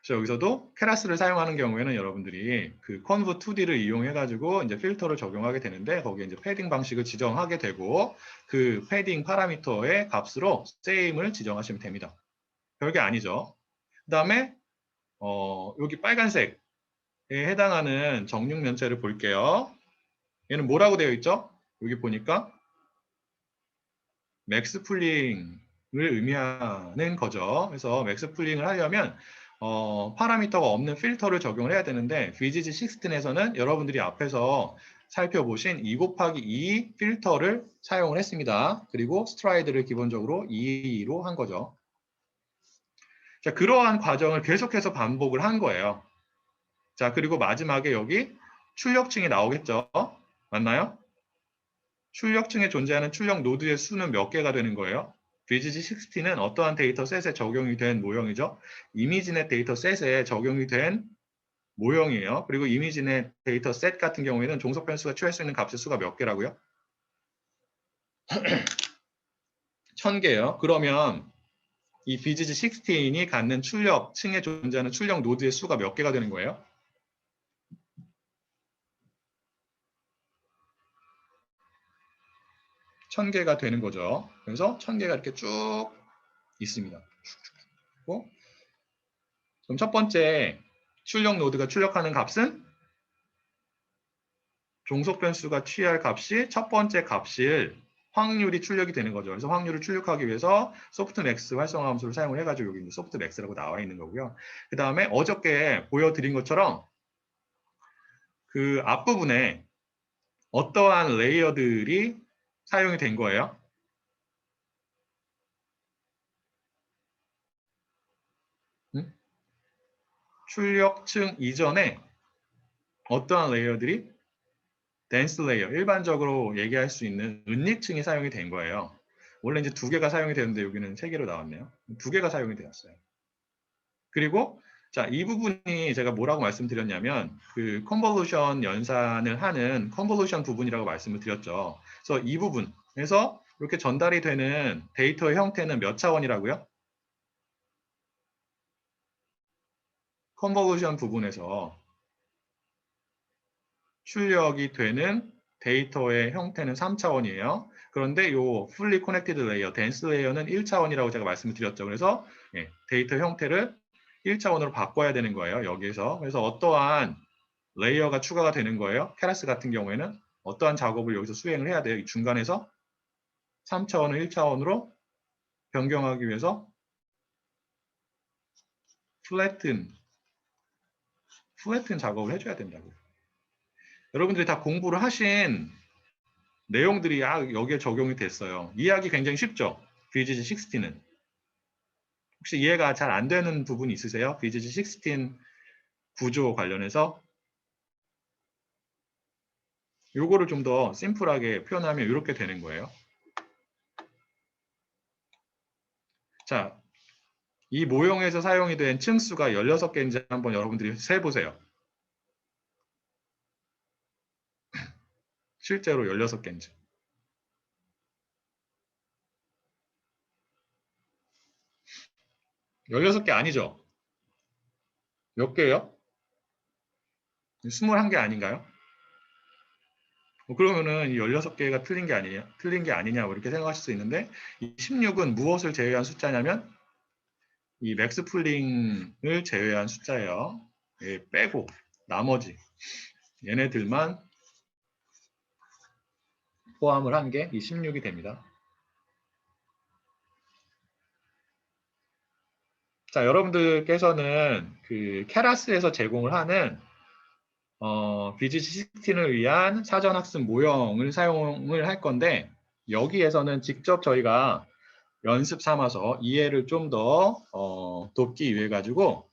그래서 여기서도 케라스를 사용하는 경우에는 여러분들이 그 conv 2D를 이용해 가지고 이제 필터를 적용하게 되는데 거기에 이제 패딩 방식을 지정하게 되고 그 패딩 파라미터의 값으로 same을 지정하시면 됩니다. 별게 아니죠. 그다음에 여기 빨간색에 해당하는 정육 면체를 볼게요. 얘는 뭐라고 되어 있죠? 여기 보니까 맥스 풀링을 의미하는 거죠. 그래서 맥스 풀링을 하려면 파라미터가 없는 필터를 적용을 해야 되는데 VGG 16에서는 여러분들이 앞에서 살펴보신 2 곱하기 2 필터를 사용을 했습니다. 그리고 스트라이드를 기본적으로 2로 한 거죠. 자, 그러한 과정을 계속해서 반복을 한 거예요. 자, 그리고 마지막에 여기 출력층이 나오겠죠. 맞나요? 출력층에 존재하는 출력 노드의 수는 몇 개가 되는 거예요? VGG60는 어떠한 데이터셋에 적용이 된 모형이죠? 이미지넷 데이터셋에 적용이 된 모형이에요. 그리고 이미지넷 데이터셋 같은 경우에는 종속 변수가 취할 수 있는 값의 수가 몇 개라고요? 1000개예요. 그러면 이 VGG16이 갖는 출력층에 존재하는 출력 노드의 수가 몇 개가 되는 거예요? 1000개가 되는 거죠. 그래서 1000개가 이렇게 쭉 있습니다. 그럼 첫 번째 출력 노드가 출력하는 값은 종속 변수가 취할 값이 첫 번째 값일 확률이 출력이 되는 거죠. 그래서 확률을 출력하기 위해서 소프트맥스 활성화 함수를 사용을 해가지고 여기 소프트맥스라고 나와 있는 거고요. 그 다음에 어저께 보여드린 것처럼 그 앞부분에 어떠한 레이어들이 사용이 된 거예요. 출력층 이전에 어떠한 레이어들이 댄스 레이어, 일반적으로 얘기할 수 있는 은닉층이 사용이 된 거예요. 원래 이제 2개가 사용이 되는데 여기는 3개로 나왔네요. 2개가 사용이 되었어요. 그리고 자, 이 부분이 제가 뭐라고 말씀드렸냐면 그 컨볼루션 연산을 하는 컨볼루션 부분이라고 말씀을 드렸죠. 그래서 이 부분에서 이렇게 전달이 되는 데이터의 형태는 몇 차원이라고요? 컨볼루션 부분에서 출력이 되는 데이터의 형태는 3차원이에요. 그런데 이 fully connected layer, dense layer는 1차원이라고 제가 말씀을 드렸죠. 그래서 데이터 형태를 1차원으로 바꿔야 되는 거예요. 여기에서. 그래서 어떠한 레이어가 추가가 되는 거예요. 케라스 같은 경우에는 어떠한 작업을 여기서 수행을 해야 돼요. 이 중간에서 3차원을 1차원으로 변경하기 위해서 플래튼 작업을 해줘야 된다고요. 여러분들이 다 공부를 하신 내용들이 여기에 적용이 됐어요. 이해하기 굉장히 쉽죠? VGG16는. 혹시 이해가 잘 안 되는 부분이 있으세요? VGG16 구조 관련해서? 요거를 좀 더 심플하게 표현하면 이렇게 되는 거예요. 자, 이 모형에서 사용이 된 층수가 16개인지 한번 여러분들이 세보세요. 실제로 16개인지. 16개 아니죠? 몇 개예요? 21개 아닌가요? 그러면은 이 16개가 틀린 게 아니냐, 뭐 이렇게 생각하실 수 있는데, 이 16은 무엇을 제외한 숫자냐면, 이 맥스 풀링을 제외한 숫자예요. 예, 빼고, 나머지, 얘네들만 포함을 한 게 이 16이 됩니다. 자, 여러분들께서는 그 캐라스에서 제공을 하는 BGC16을 위한 사전학습 모형을 사용을 할 건데, 여기에서는 직접 저희가 연습 삼아서 이해를 좀 더 돕기 위해 가지고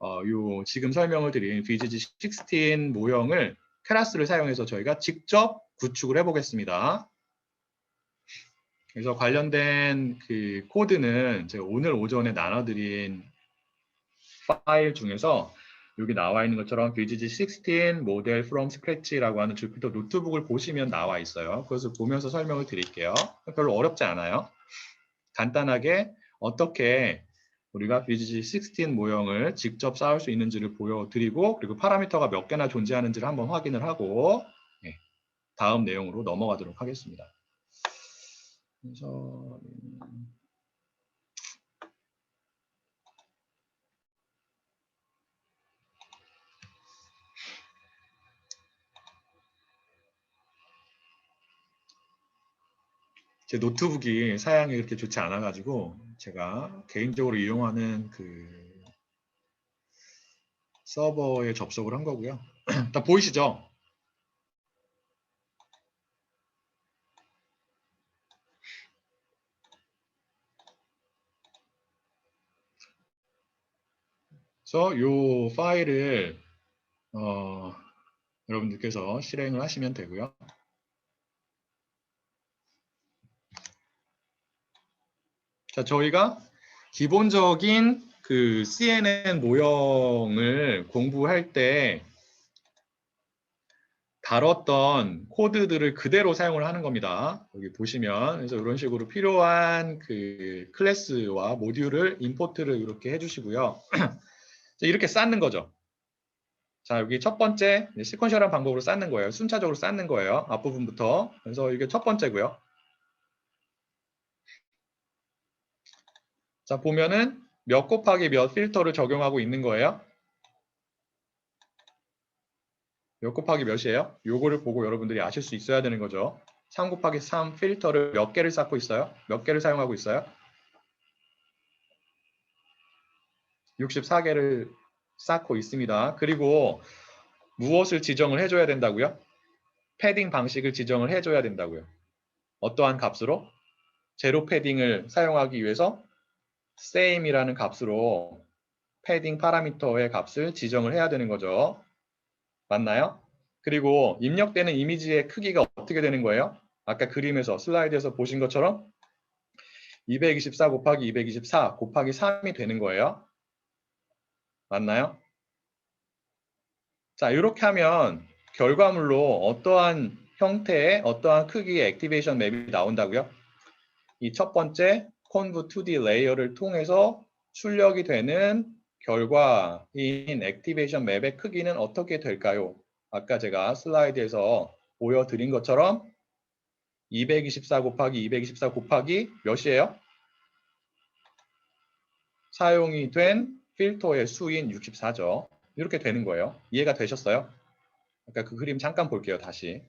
요 지금 설명을 드린 BGG16 모형을 캐라스를 사용해서 저희가 직접 구축을 해보겠습니다. 그래서 관련된 그 코드는 제가 오늘 오전에 나눠드린 파일 중에서 여기 나와 있는 것처럼 BGG16 모델 from scratch라고 하는 주피터 노트북을 보시면 나와 있어요. 그것을 보면서 설명을 드릴게요. 별로 어렵지 않아요. 간단하게 어떻게 우리가 BGG16 모형을 직접 쌓을 수 있는지를 보여드리고, 그리고 파라미터가 몇 개나 존재하는지를 한번 확인을 하고 다음 내용으로 넘어가도록 하겠습니다. 그래서 제 노트북이 사양이 그렇게 좋지 않아 가지고 제가 개인적으로 이용하는 그 서버에 접속을 한 거고요. 다 보이시죠? 그래서 이 파일을 여러분들께서 실행을 하시면 되고요. 자, 저희가 기본적인 그 CNN 모형을 공부할 때 다뤘던 코드들을 그대로 사용을 하는 겁니다. 여기 보시면 그래서 이런 식으로 필요한 그 클래스와 모듈을 임포트를 이렇게 해주시고요. 이렇게 쌓는 거죠. 자, 여기 첫 번째 시퀀셜한 방법으로 쌓는 거예요. 순차적으로 쌓는 거예요. 앞부분부터. 그래서 이게 첫 번째고요. 자, 보면은 몇 곱하기 몇 필터를 적용하고 있는 거예요. 몇 곱하기 몇이에요? 요거를 보고 여러분들이 아실 수 있어야 되는 거죠. 3 곱하기 3 필터를 몇 개를 쌓고 있어요? 몇 개를 사용하고 있어요? 64개를 쌓고 있습니다. 그리고 무엇을 지정을 해줘야 된다고요? 패딩 방식을 지정을 해줘야 된다고요. 어떠한 값으로? 제로 패딩을 사용하기 위해서 same이라는 값으로 패딩 파라미터의 값을 지정을 해야 되는 거죠. 맞나요? 그리고 입력되는 이미지의 크기가 어떻게 되는 거예요? 아까 그림에서 슬라이드에서 보신 것처럼 224 곱하기 224 곱하기 3이 되는 거예요. 맞나요? 자, 이렇게 하면 결과물로 어떠한 형태의 어떠한 크기의 액티베이션 맵이 나온다고요? 이 첫 번째 conv2d 레이어를 통해서 출력이 되는 결과인 액티베이션 맵의 크기는 어떻게 될까요? 아까 제가 슬라이드에서 보여드린 것처럼 224 곱하기 224 곱하기 몇이에요? 사용이 된 필터의 수인 64죠. 이렇게 되는 거예요. 이해가 되셨어요? 아까 그 그림 잠깐 볼게요. 다시.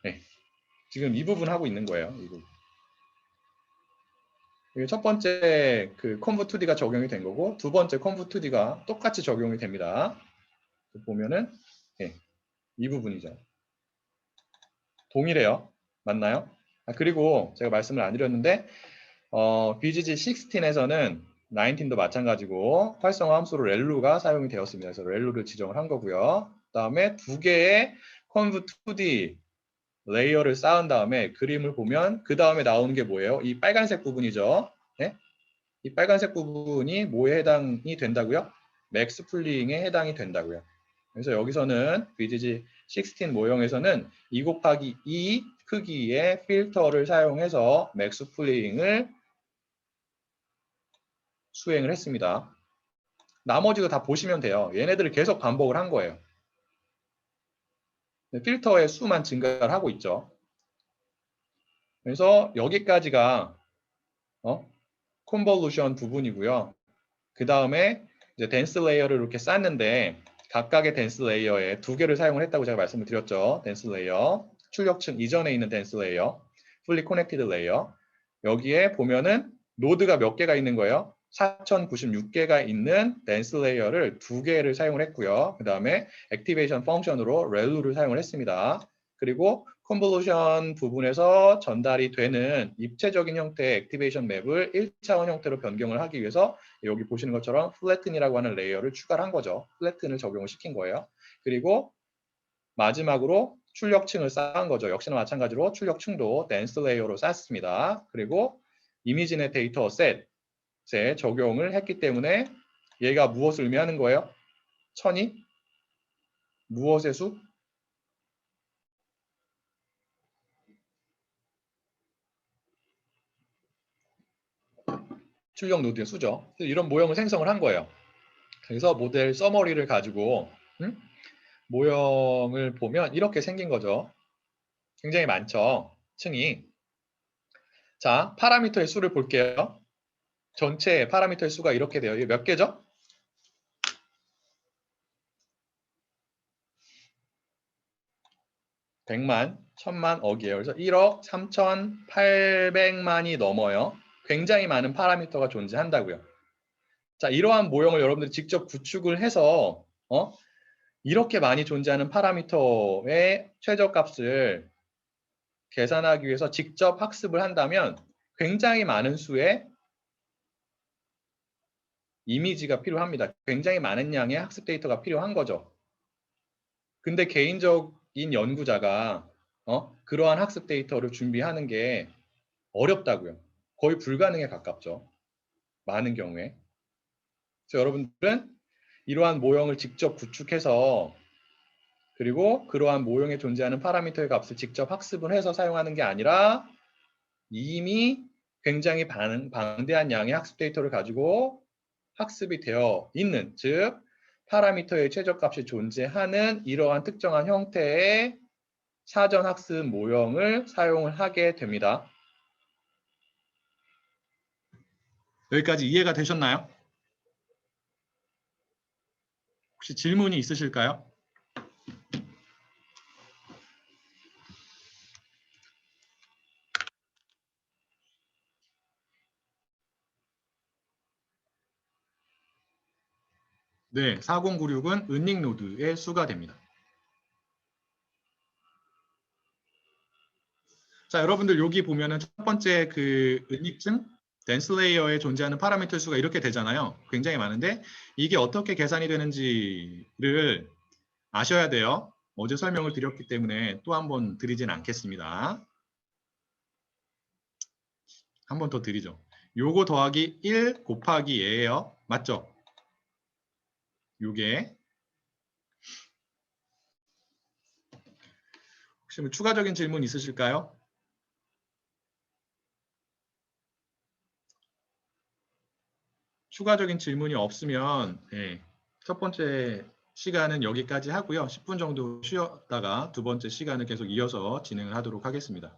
네. 지금 이 부분 하고 있는 거예요. 이 부분. 첫 번째 그 conv2d가 적용이 된 거고, 두 번째 conv2d가 똑같이 적용이 됩니다. 보면은 네, 이 부분이죠. 동일해요. 맞나요? 그리고 제가 말씀을 안 드렸는데 BGG16에서는 19도 마찬가지고 활성화 함수로 렐루가 사용이 되었습니다. 그래서 렐루를 지정을 한 거고요. 그 다음에 두 개의 conv2d 레이어를 쌓은 다음에 그림을 보면 그 다음에 나오는 게 뭐예요? 이 빨간색 부분이죠. 네? 이 빨간색 부분이 뭐에 해당이 된다고요? 맥스 풀링에 해당이 된다고요. 그래서 여기서는 BGG16 모형에서는 2 곱하기 2 크기의 필터를 사용해서 맥스 풀링을 수행을 했습니다. 나머지도 다 보시면 돼요. 얘네들을 계속 반복을 한 거예요. 필터의 수만 증가를 하고 있죠. 그래서 여기까지가 컨볼루션 부분이고요. 그 다음에 이제 댄스 레이어를 이렇게 쌌는데 각각의 댄스 레이어에 2개를 사용을 했다고 제가 말씀을 드렸죠. 댄스 레이어, 출력층 이전에 있는 댄스 레이어, fully connected 레이어. 여기에 보면은 노드가 몇 개가 있는 거예요? 4096개가 있는 댄스 레이어를 2개를 사용을 했고요. 그 다음에 액티베이션 펑션으로 렐루를 사용을 했습니다. 그리고 컨볼루션 부분에서 전달이 되는 입체적인 형태의 액티베이션 맵을 1차원 형태로 변경을 하기 위해서 여기 보시는 것처럼 플래튼이라고 하는 레이어를 추가를 한 거죠. 플래튼을 적용을 시킨 거예요. 그리고 마지막으로 출력층을 쌓은 거죠. 역시나 마찬가지로 출력층도 댄스 레이어로 쌓습니다. 그리고 이미지넷 데이터 셋에 적용을 했기 때문에 얘가 무엇을 의미하는 거예요? 천이? 무엇의 수? 출력 노드의 수죠. 이런 모형을 생성을 한 거예요. 그래서 모델 서머리를 가지고 모형을 보면 이렇게 생긴 거죠. 굉장히 많죠. 층이. 자, 파라미터의 수를 볼게요. 전체 파라미터의 수가 이렇게 돼요. 이게 몇 개죠? 100만, 1000만, 억이에요. 그래서 1억 3,800만이 넘어요. 굉장히 많은 파라미터가 존재한다고요. 자, 이러한 모형을 여러분들이 직접 구축을 해서 이렇게 많이 존재하는 파라미터의 최저값을 계산하기 위해서 직접 학습을 한다면 굉장히 많은 수의 이미지가 필요합니다. 굉장히 많은 양의 학습 데이터가 필요한 거죠. 근데 개인적인 연구자가 그러한 학습 데이터를 준비하는 게 어렵다고요. 거의 불가능에 가깝죠. 많은 경우에. 그래서 여러분들은 이러한 모형을 직접 구축해서 그리고 그러한 모형에 존재하는 파라미터의 값을 직접 학습을 해서 사용하는 게 아니라 이미 굉장히 방대한 양의 학습 데이터를 가지고 학습이 되어 있는, 즉 파라미터의 최저값이 존재하는 이러한 특정한 형태의 사전 학습 모형을 사용을 하게 됩니다. 여기까지 이해가 되셨나요? 혹시 질문이 있으실까요? 네, 4096은 은닉 노드의 수가 됩니다. 자, 여러분들 여기 보면은 첫 번째 그 은닉층 댄스 레이어에 존재하는 파라미터 수가 이렇게 되잖아요. 굉장히 많은데 이게 어떻게 계산이 되는지를 아셔야 돼요. 어제 설명을 드렸기 때문에 또 한 번 드리진 않겠습니다. 한 번 더 드리죠. 요거 더하기 1 곱하기 얘예요. 맞죠? 요게 혹시 뭐 추가적인 질문 있으실까요? 추가적인 질문이 없으면 첫 번째 시간은 여기까지 하고요. 10분 정도 쉬었다가 두 번째 시간을 계속 이어서 진행을 하도록 하겠습니다.